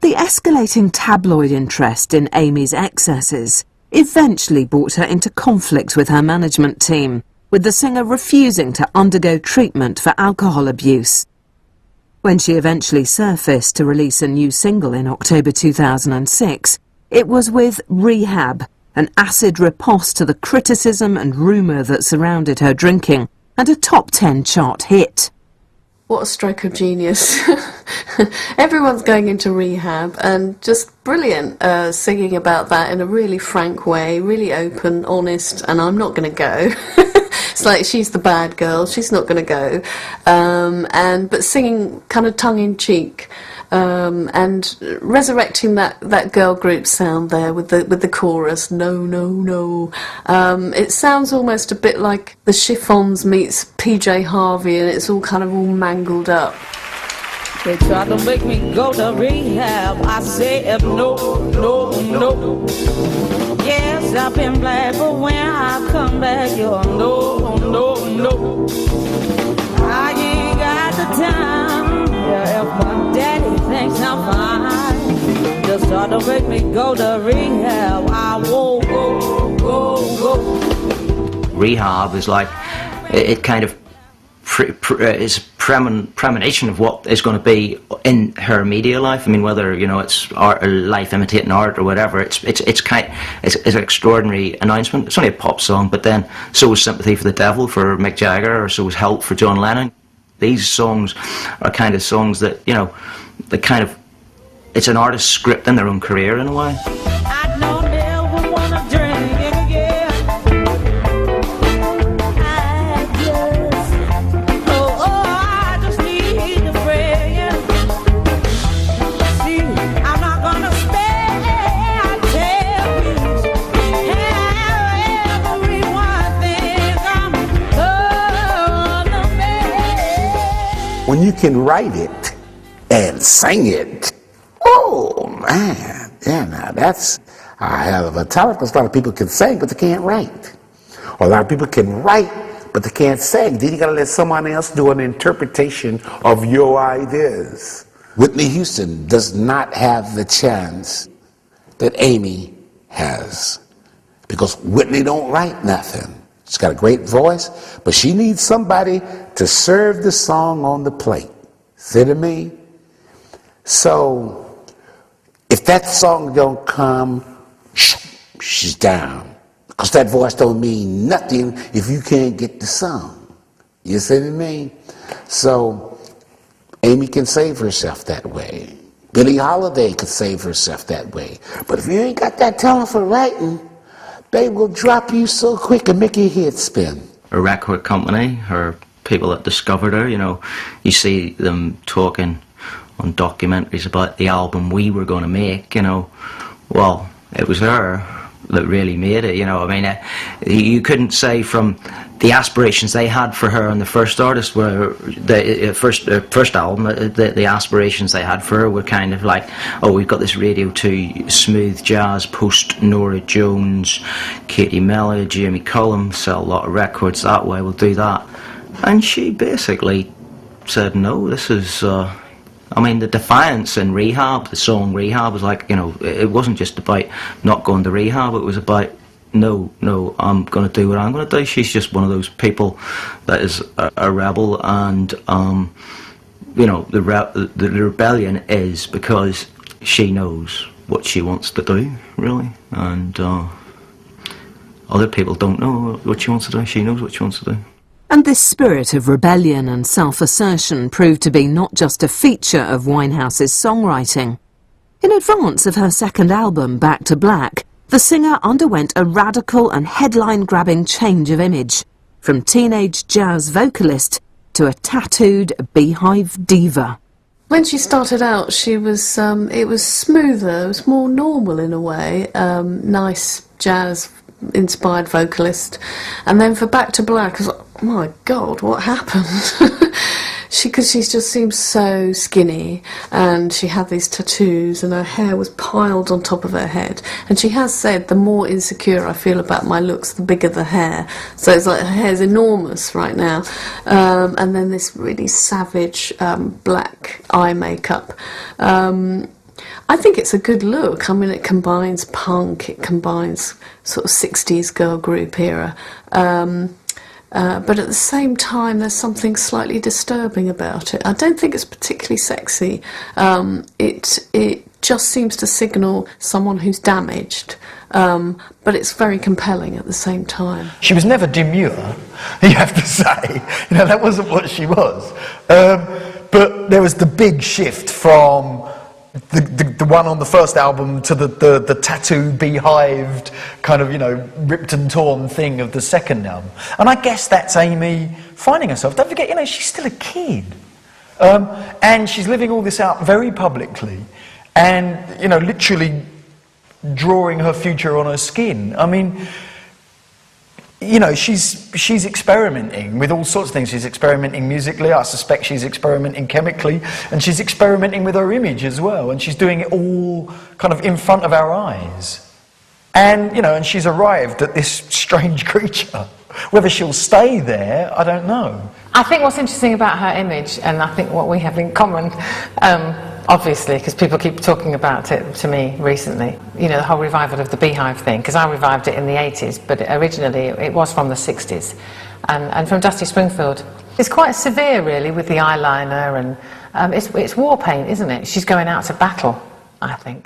The escalating tabloid interest in Amy's excesses eventually brought her into conflict with her management team, with the singer refusing to undergo treatment for alcohol abuse. When she eventually surfaced to release a new single in October 2006, it was with Rehab, an acid riposte to the criticism and rumour that surrounded her drinking, and a top 10 chart hit. What a stroke of genius. Everyone's going into rehab, and just brilliant singing about that in a really frank way, really open, honest, and I'm not going to go. It's like she's the bad girl, she's not going to go. But singing kind of tongue-in-cheek, and resurrecting that girl group sound there with the chorus, no, no, no. It sounds almost a bit like the Chiffons meets PJ Harvey, and it's all kind of all mangled up. They tried to make me go to rehab. I said no, no, no. Yes, I've been black, but when I come back, you're no, no, no. I ain't got the time. Yeah, if my daddy thinks I'm fine, just try to make me go to rehab. I won't go, go, go. Rehab is like, it kind of is premonition of what is going to be in her media life. I mean, whether, you know, it's art or life imitating art or whatever, it's an extraordinary announcement. It's only a pop song, but then so was Sympathy for the Devil for Mick Jagger, or so was Help for John Lennon. These songs are kind of songs that, you know, it's an artist's script in their own career in a way. I don't ever wanna drink again. I just need a friend. See, I'm not gonna stay. I tell you, everyone thinks I'm the man. When you can write it and sing it, oh man, yeah, now that's a hell of a talent, because a lot of people can sing, but they can't write. Or a lot of people can write, but they can't sing. Then you gotta let someone else do an interpretation of your ideas. Whitney Houston does not have the chance that Amy has, because Whitney don't write nothing. She's got a great voice, but she needs somebody to serve the song on the plate. See what I mean? So if that song don't come, she's down. Because that voice don't mean nothing if you can't get the song. You see what I mean? So Amy can save herself that way. Billie Holiday could save herself that way. But if you ain't got that talent for writing, they will drop you so quick and make your head spin. A record company, or people that discovered her, you know, you see them talking on documentaries about the album we were going to make, you know. Well, it was her that really made it, you know. I mean, you couldn't say from the aspirations they had for her on the first artist, were the first album, the aspirations they had for her were kind of like, oh, we've got this Radio 2 smooth jazz post Norah Jones, Katie Melua, Jamie Cullum, sell a lot of records that way, we'll do that. And she basically said, no, this is I mean, the defiance in Rehab, the song Rehab, was like, you know, it wasn't just about not going to rehab, it was about, no, I'm going to do what I'm going to do. She's just one of those people that is a rebel, and, you know, the rebellion is because she knows what she wants to do, really, and other people don't know what she wants to do. She knows what she wants to do. And this spirit of rebellion and self-assertion proved to be not just a feature of Winehouse's songwriting. In advance of her second album, Back to Black, the singer underwent a radical and headline-grabbing change of image, from teenage jazz vocalist to a tattooed beehive diva. When she started out, she was it was smoother, it was more normal in a way, nice jazz-inspired vocalist. And then for Back to Black, I was like, oh my God, what happened? Because she just seemed so skinny, and she had these tattoos, and her hair was piled on top of her head. And she has said, the more insecure I feel about my looks, the bigger the hair. So it's like her hair's enormous right now. And then this really savage black eye makeup. I think it's a good look. I mean, it combines punk, it combines sort of 60s girl group era. But at the same time, there's something slightly disturbing about it. I don't think it's particularly sexy. It just seems to signal someone who's damaged, but it's very compelling at the same time. She was never demure, you have to say. You know, that wasn't what she was. But there was the big shift from the one on the first album to the tattoo beehived kind of, you know, ripped and torn thing of the second album. And I guess that's Amy finding herself. Don't forget, you know, she's still a kid. And she's living all this out very publicly and, you know, literally drawing her future on her skin. I mean, you know, she's experimenting with all sorts of things. She's experimenting musically, I suspect she's experimenting chemically, and she's experimenting with her image as well, and she's doing it all kind of in front of our eyes. And, you know, and she's arrived at this strange creature. Whether she'll stay there, I don't know. I think what's interesting about her image, and I think what we have in common, obviously, because people keep talking about it to me recently, you know, the whole revival of the Beehive thing, because I revived it in the 80s, but originally it was from the 60s, and from Dusty Springfield. It's quite severe, really, with the eyeliner, and it's war paint, isn't it? She's going out to battle, I think.